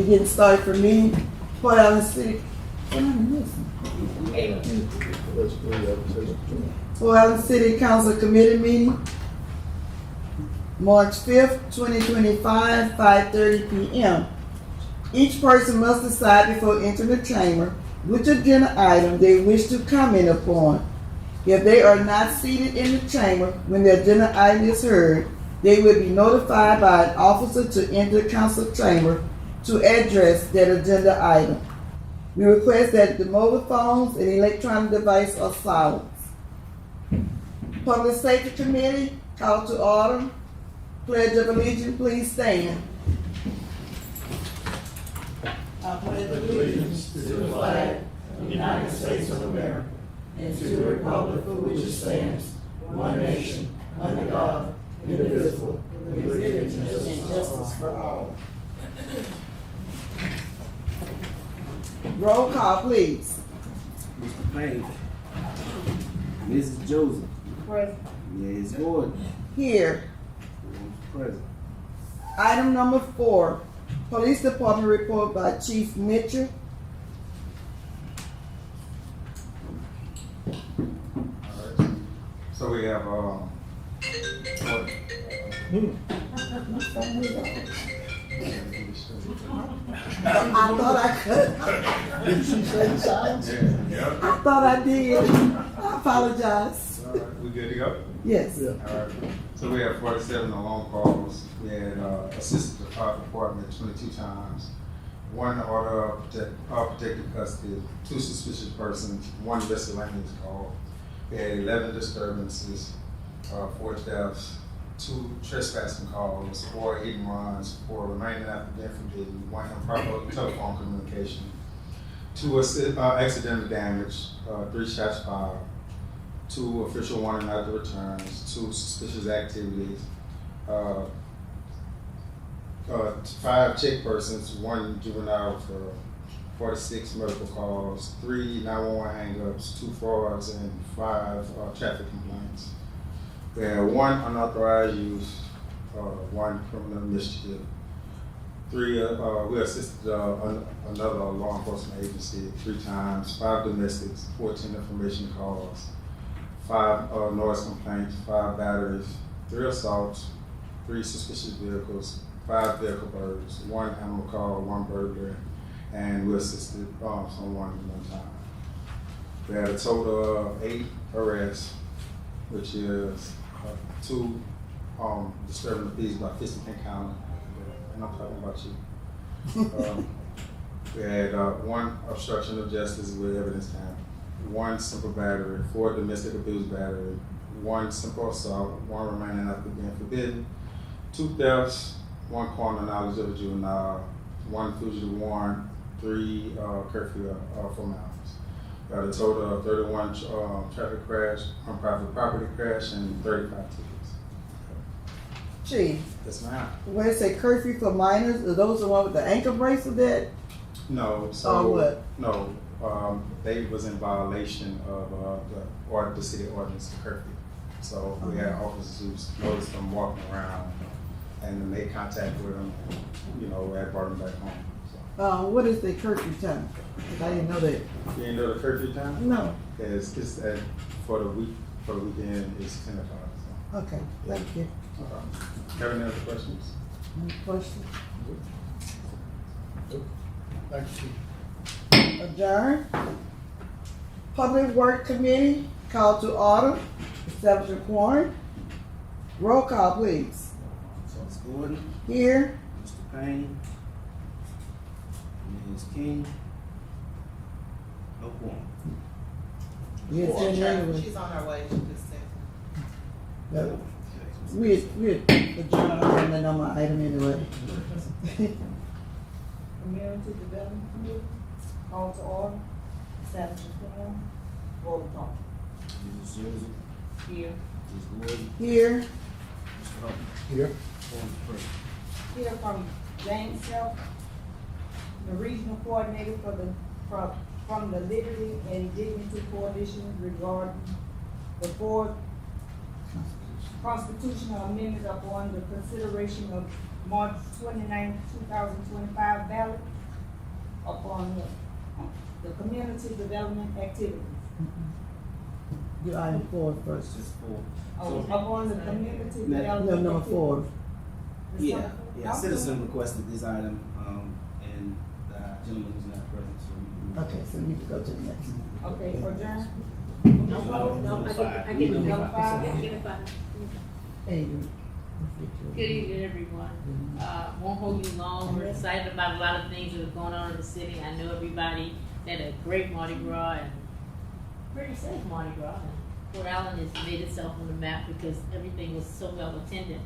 We getting started for me. Port Allen City. Port Allen City Council Committee meeting, March 5th, 2025, 5:30 p.m. Each person must decide before entering the chamber which agenda item they wish to comment upon. If they are not seated in the chamber when the agenda item is heard, they will be notified by an officer to enter the council chamber to address that agenda item. We request that the mobile phones and electronic devices are silenced. Public Safety Committee, call to order. Pledge of allegiance, please stand. I pledge allegiance to the flag of the United States of America and to the republic for which it stands, one nation, under God, indivisible, with liberty and justice for all. Roll call, please. Mr. Payne. Mrs. Joseph. Present. Ms. Gordon. Here. Present. Item number 4, Police Department report by Chief Mitchell. Alright. So we have I thought I could. Did she say silence? Yeah. I thought I did. I apologize. All right, we good to go? Yes. All right. So we have 47 alarm calls. We had assisted the fire department 22 times. 1 order of protective custody, 2 suspicious persons, 1 miscellaneous call. We had 11 disturbances, 4 deaths, 2 trespassing calls, 4 hidden runs, 4 remaining after being forbidden, 1 improper telephone communication, 2 accidental damage, 3 shots fired, 2 official warning not to returns, 2 suspicious activities, 5 check persons, 1 juvenile referral, 46 medical calls, 3 911 hang-ups, 2 frauds, and 5 traffic complaints. We had 1 unauthorized use, 1 criminal mischief. 3, we assisted another law enforcement agency 3 times, 5 domestics, 14 information calls, 5 noise complaints, 5 batteries, 3 assaults, 3 suspicious vehicles, 5 vehicle burglaries, 1 animal call, 1 burglary, and we assisted someone 1 time. We had a total of 8 arrests, which is 2 disturbing the peace by 50 County, and I'm talking about you. We had 1 obstruction of justice with evidence tampering, 1 simple battery, 4 domestic abuse battery, 1 simple assault, 1 remaining after being forbidden, 2 thefts, 1 criminal knowledge of a juvenile, 1 fugitive warrant, 3 curfew formalities. Got a total of 31 traffic crash, private property crash, and 35 tickets. Chief, Yes, ma'am. when it say curfew for minors, are those the one with the ankle bracelet that? No, so Or what? no, they was in violation of the city ordinance of curfew. So we had officers who noticed them walking around and made contact with them, and, had brought them back home. So. What is the curfew time? 'Cause I didn't know that. You didn't know the curfew time? No. It's for the weekend it's 10 o'clock. So. Okay, thank you. No problem. Have any other questions? Any questions? Thank you. Adjourn. Public Work Committee, call to order. Establish a quorum. Roll call, please. Ms. Gordon. Here. Mr. Payne. Ms. King. No quorum. Yes, anyway. She's on her way, she just said. We adjourn on the number item anyway. Community Development Committee, call to order, establish a quorum, roll call. Mrs. Joseph. Here. Ms. Gordon. Here. Mr. Hubble. Here. Quorum present. Here from James Self, the regional coordinator from the Liberty and Dignity Coalition regarding the 4th constitutional amendment upon the consideration of March 29, 2025 ballot upon the community development activities. Do item 4 first. Just four. Oh, upon the community No, development. No, number activities. 4. Yeah, yeah, Okay. citizen requested this item, and the gentleman is not present, so we can. Okay, so we need to go to the next. Okay, adjourn. No, I get it. Number 5. I get it fine. Adrian. Good evening, everyone. Won't hold you long. We're excited about a lot of things that are going on in the city. I know everybody had a great Mardi Gras and pretty safe Mardi Gras. And Port Allen has made itself on the map because everything was so well attended.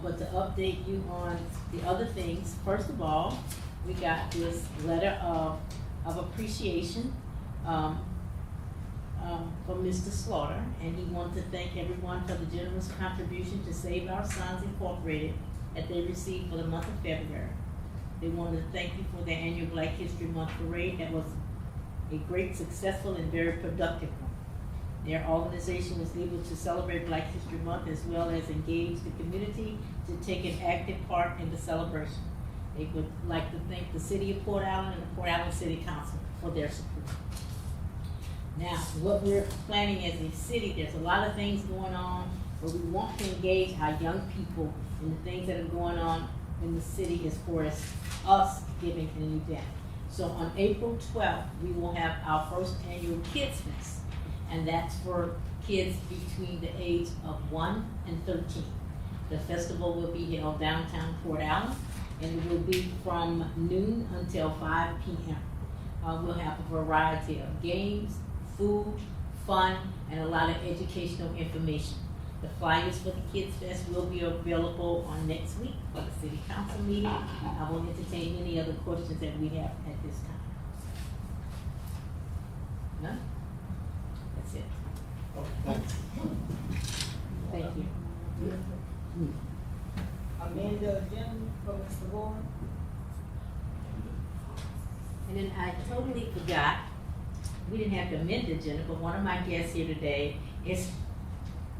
But to update you on the other things, first of all, we got this letter of appreciation from Mr. Slaughter, and he wanted to thank everyone for the generous contribution to Save Our Sons Incorporated that they received for the month of February. They wanted to thank you for their annual Black History Month parade. That was a great, successful, and very productive one. Their organization was able to celebrate Black History Month as well as engage the community to take an active part in the celebration. They would like to thank the City of Port Allen and the Port Allen City Council for their support. Now, what we're planning as a city, there's a lot of things going on, but we want to engage our young people in the things that are going on in the city as far as us giving an event. So on April 12th, we will have our first annual Kids Fest, and that's for kids between the age of 1 and 13. The festival will be held downtown Port Allen, and it will be from noon until 5 p.m. We'll have a variety of games, food, fun, and a lot of educational information. The flyers for the Kids Fest will be available on next week for the City Council meeting. I will entertain any other questions that we have at this time. None? That's it. Thank you. Amend the agenda for Mr. Warren. And then I totally forgot, we didn't have to amend the agenda, but one of my guests here today is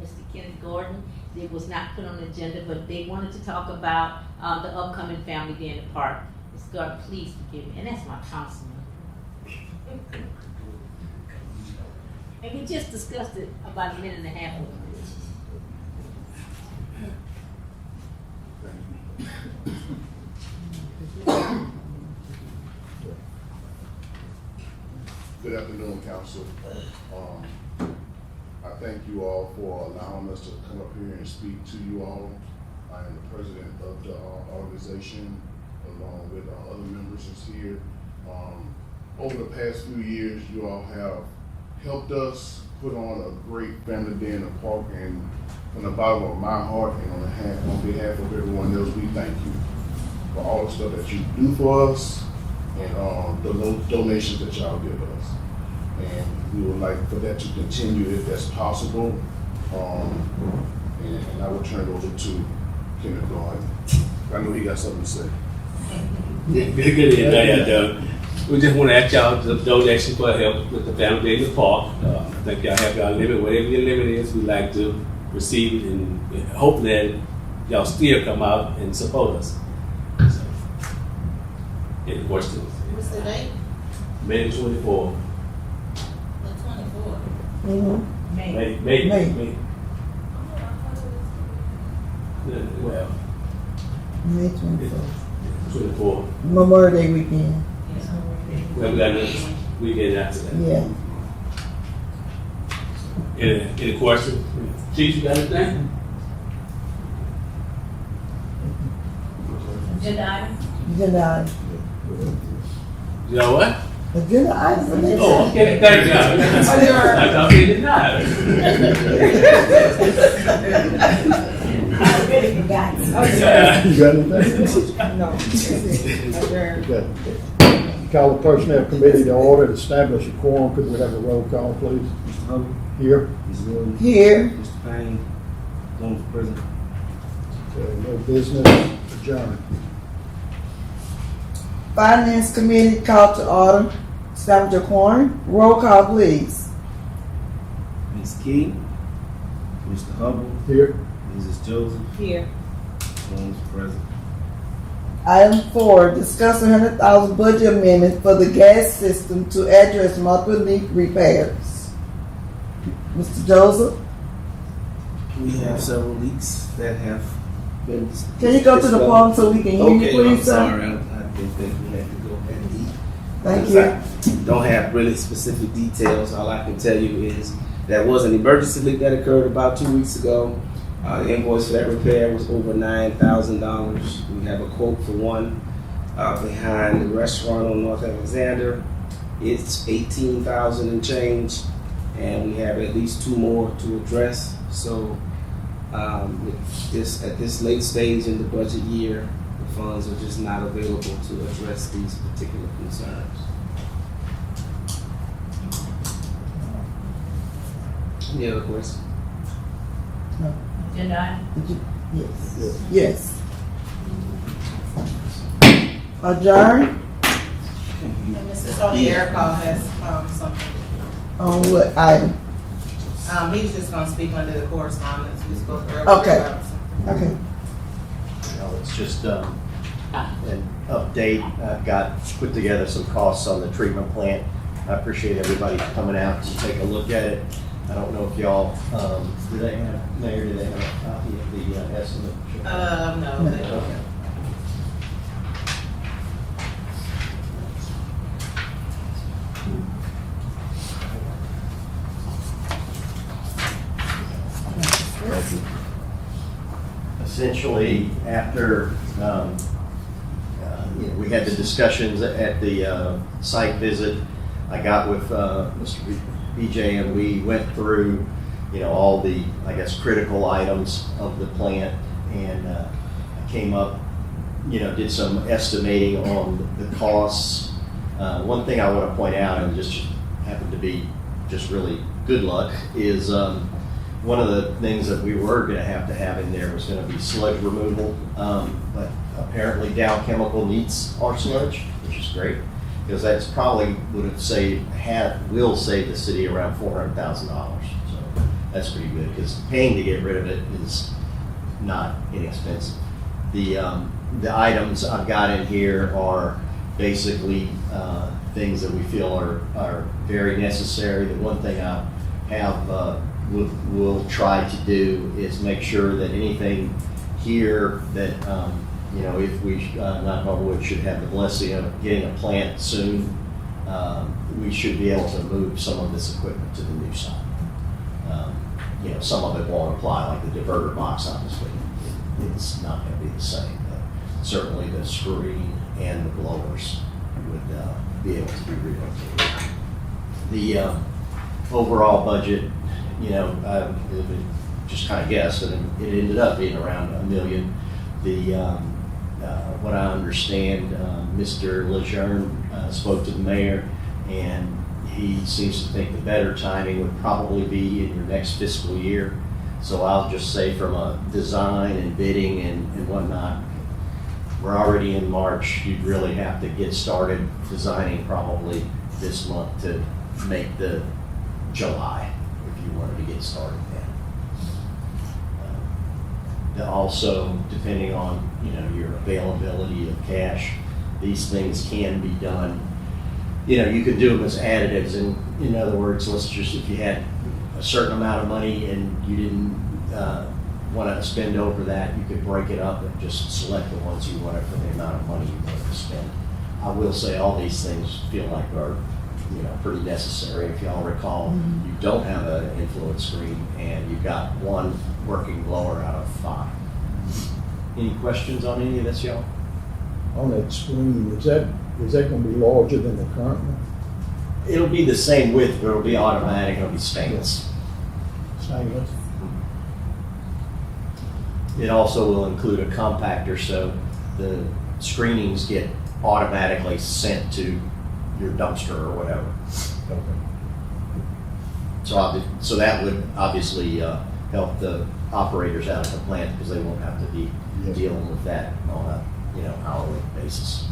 Mr. Kenneth Gordon. It was not put on the agenda, but they wanted to talk about the upcoming Family Day in the Park. Mr. Gordon, please forgive me, and that's my councilman. And we just discussed it about a minute and a half ago. Good afternoon, Council. I thank you all for allowing us to come up here and speak to you all. I am the president of the organization, along with other members that's here. Over the past few years, you all have helped us put on a great Family Day in the Park, and from the bottom of my heart and on behalf of everyone else, we thank you for all the stuff that you do for us and the donations that y'all give us. And we would like for that to continue if that's possible. And I will turn it over to Kenneth Gordon. I know he got something to say. Good evening, how y'all doing? We just want to ask y'all the donation for help with the Family Day in the Park. I think y'all have y'all limit, whatever your limit is, we like to receive it and hope that y'all still come out and support us. So, any questions? What's the date? May 24th. The 24th. Mm-hmm. May. May. Well, May 24th. 24. Memorial Day weekend. Well, we got another weekend after that. Yeah. Any questions? Chief, you got anything? Agenda item? Agenda You know what? item. Agenda item for next Oh, time. okay, thank you. I thought we did not. I really forgot. Yeah. You got anything? No. Adjourn. Okay. Call the Personnel Committee to order to establish a quorum. Could we have a roll call, please? Mr. Hubble, Here. Ms. Williams, Here. Mr. Payne, Jones present. Okay, no business. Adjourned. Finance Committee called to order. Establish a quorum. Roll call, please. Ms. King, Mr. Hubble, Here. Mrs. Joseph, Here. Jones present. Item 4, discuss $100,000 budget amendment for the gas system to address multiple leak repairs. Mr. Joseph, We have several leaks that have been. can you go to the phone so we can hear you, Okay, please, I'm sir? sorry, I didn't think we had to go and eat. Thank Because you. I don't have really specific details. All I can tell you is that was an emergency leak that occurred about 2 weeks ago. The invoice for that repair was over $9,000. We have a quote for one behind the restaurant on North Alexander. It's $18,000 and change, and we have at least 2 more to address. So at this late stage in the budget year, the funds are just not available to address these particular concerns. Any other questions? Agenda item? Yes. Yes. Adjourn And Mr. Tony Erico has, something. on what item? He was just gonna speak under the correspondence we spoke earlier. Okay. about. Okay. No, it's just an update. I've got, put together some costs on the treatment plant. I appreciate everybody coming out to take a look at it. I don't know if y'all, do they have, Mayor, do they have a copy of the estimate? No, they don't. Okay. Essentially, after we had the discussions at the site visit, I got with Mr. BJ and we went through, all the, I guess, critical items of the plant, and I came up, did some estimating on the costs. One thing I want to point out, and just happened to be just really good luck, is one of the things that we were going to have in there was going to be sludge removal, but apparently Dow Chemical needs our sludge, which is great, because that's probably will save the city around $400,000. So that's pretty good, because paying to get rid of it is not inexpensive. The items I've got in here are basically things that we feel are very necessary. The one thing I have we'll try to do is make sure that anything here that, if we, knock on wood, should have the blessing of getting a plant soon, we should be able to move some of this equipment to the new site. Some of it won't apply, like the diverter box, obviously. It's not going to be the same, but certainly the screen and the blowers would be able to be relocated. The overall budget, just kind of guessed, and it ended up being around $1 million. What I understand, Mr. Lejeune spoke to the mayor, and he seems to think the better timing would probably be in your next fiscal year. So I'll just say, from a design and bidding and whatnot, we're already in March. You'd really have to get started designing probably this month to make the July, if you wanted to get started then. Also, depending on your availability of cash, these things can be done. You could do them as additives. In other words, if you had a certain amount of money and you didn't want to spend over that, you could break it up and just select the ones you wanted for the amount of money you wanted to spend. I will say all these things feel like are pretty necessary. If y'all recall, you don't have an influence screen and you've got one working blower out of 5. Any questions on any of this, y'all? On that screen, is that going to be larger than the current one? It'll be the same width, but it'll be automatic, it'll be stainless. Stainless? It also will include a compactor, so the screenings get automatically sent to your dumpster or whatever. Okay. So that would obviously help the operators out at the plant, because they won't have to be dealing with that on a hourly basis.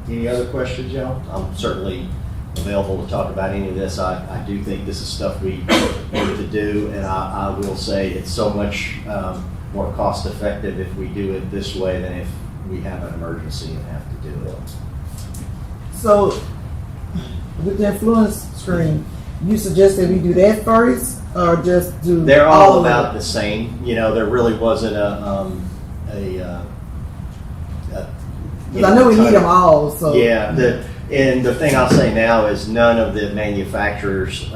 Any other questions, y'all? I'm certainly available to talk about any of this. I do think this is stuff we need to do, and I will say it's so much more cost effective if we do it this way than if we have an emergency and have to do it. So, with the influence screen, you suggest that we do that first, or just do? They're all of about it? the same. You know, there really wasn't Because I know we need them all, so. Yeah, and the thing I'll say now is none of the manufacturers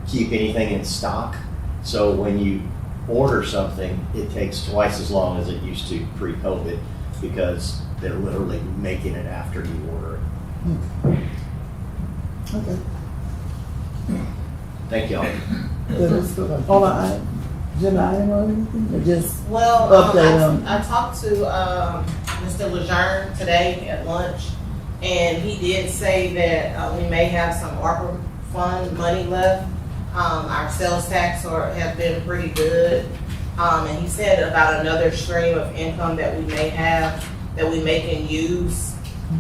keep anything in stock. So when you order something, it takes twice as long as it used to pre-COVID because they're literally making it after you order it. Okay. Thank y'all. Hold on, agenda item or anything, or just Well, update them? I talked to Mr. Lejeune today at lunch, and he did say that we may have some ARPA fund money left. Our sales tax have been pretty good, and he said about another stream of income that we may have that we may can use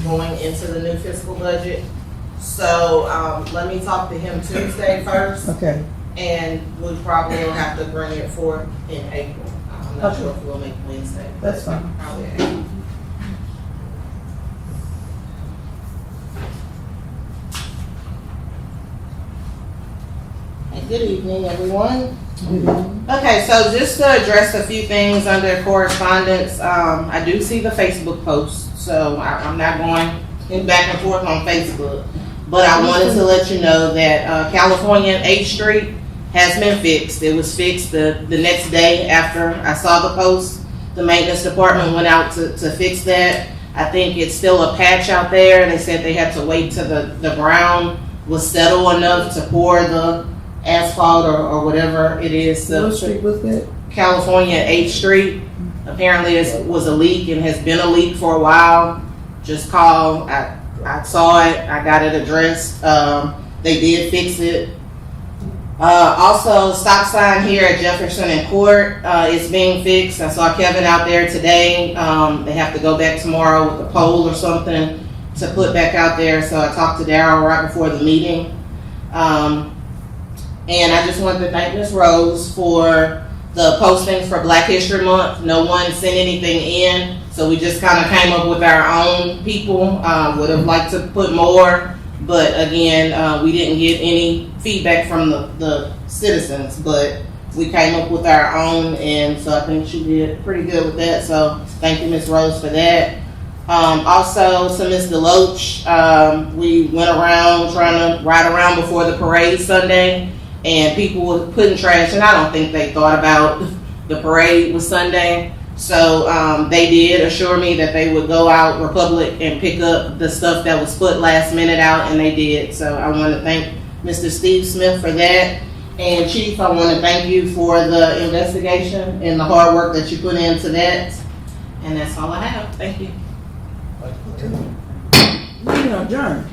going into the new fiscal budget. So let me talk to him Tuesday first. Okay, And we probably will have to bring it forth in April. I'm not sure if we'll make Wednesday. that's fine. Probably April. Hey, good evening, everyone. Okay, so just to address a few things under correspondence, I do see the Facebook post, so I'm not going back and forth on Facebook. But I wanted to let you know that California 8th Street has been fixed. It was fixed the next day after I saw the post. The maintenance department went out to fix that. I think it's still a patch out there. They said they had to wait till the ground was settled enough to pour the asphalt or whatever it is. What street was that? California 8th Street. Apparently it was a leak and has been a leak for a while. Just call. I saw it. I got it addressed. They did fix it. Also, stop sign here at Jefferson and Court is being fixed. I saw Kevin out there today. They have to go back tomorrow with a pole or something to put back out there. So I talked to Darryl right before the meeting. And I just wanted to thank Ms. Rose for the postings for Black History Month. No one sent anything in, so we just kind of came up with our own people. Would have liked to put more, but again, we didn't get any feedback from the citizens, but we came up with our own, and so I think she did pretty good with that. So thank you, Ms. Rose, for that. Also to Ms. Deloach, we went around trying to ride around before the parade Sunday, and people were putting trash, and I don't think they thought about the parade was Sunday. So they did assure me that they would go out Republic and pick up the stuff that was put last minute out, and they did. So I want to thank Mr. Steve Smith for that. And Chief, I want to thank you for the investigation and the hard work that you put into that. And that's all I have. Thank you. We adjourn.